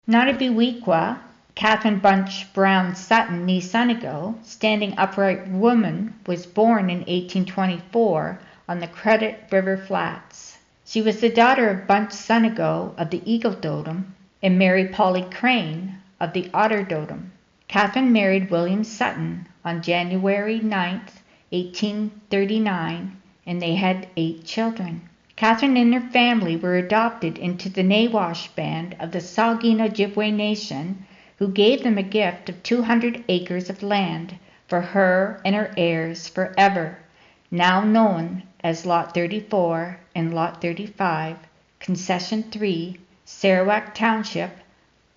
Nahneebahweequay, Catherine Bunch Brown Sutton, nee Sunigo, standing upright woman, was born in 1824 on the Credit River Flats. She was the daughter of Bunch Sunigo of the Eagle Dotem and Mary Polly Crane of the Otter Dotem. Catherine married William Sutton on January 9, 1839, and they had 8 children. Catherine and her family were adopted into the Nawash band of the Schank Nation, who gave them a gift of 200 acres of land for her and her heirs forever, now known as Lot 34 and Lot 35, Concession 3, Sarawak Township,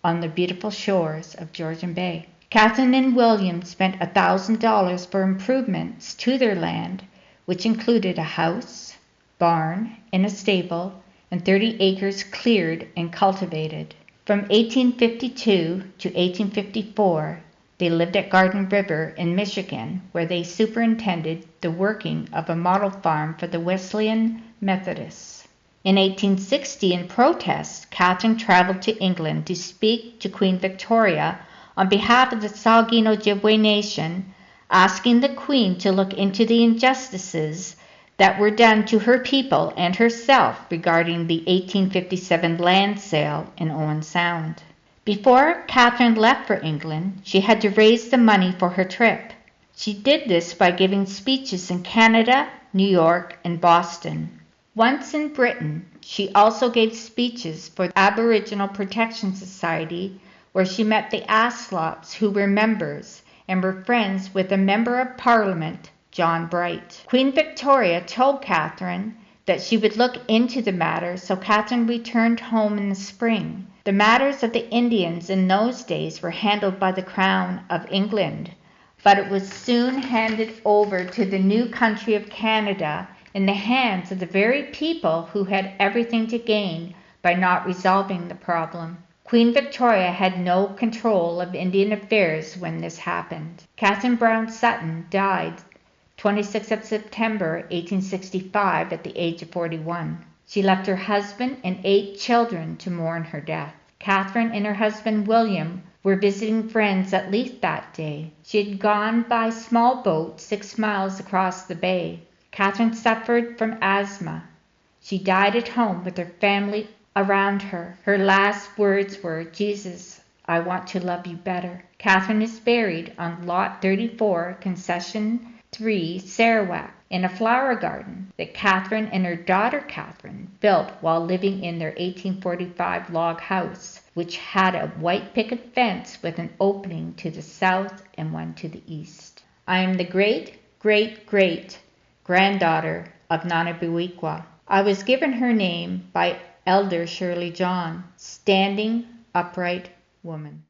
on the beautiful shores of Georgian Bay. Catherine and William spent $1,000 for improvements to their land, which included a house, barn, and a stable, and 30 acres cleared and cultivated. From 1852 to 1854, they lived at Garden River in Michigan, where they superintended the working of a model farm for the Wesleyan Methodists. In 1860, in protest, Catherine traveled to England to speak to Queen Victoria on behalf of the Schank Nation, asking the Queen to look into the injustices that were done to her people and herself regarding the 1857 land sale in Owen Sound. Before Catherine left for England, she had to raise the money for her trip. She did this by giving speeches in Canada, New York, and Boston. Once in Britain, she also gave speeches for the Aboriginal Protection Society, where she met the Aslops, who were members and were friends with a member of Parliament, John Bright. Queen Victoria told Catherine that she would look into the matter, so Catherine returned home in the spring. The matters of the Indians in those days were handled by the Crown of England, but it was soon handed over to the new country of Canada in the hands of the very people who had everything to gain by not resolving the problem. Queen Victoria had no control of Indian affairs when this happened. Catherine Brown Sutton died 26th of September 1865 at the age of 41. She left her husband and 8 children to mourn her death. Catherine and her husband William were visiting friends at Leith that day. She had gone by small boat 6 miles across the bay. Catherine suffered from asthma. She died at home with her family around her. Her last words were, "Jesus, I want to love you better." Catherine is buried on Lot 34, Concession 3, Sarawak, in a flower garden that Catherine and her daughter Catherine built while living in their 1845 log house, which had a white picket fence with an opening to the south and one to the east. I am the great granddaughter of Nahneebahweequay. I was given her name by Elder Shirley John, Standing Upright Woman.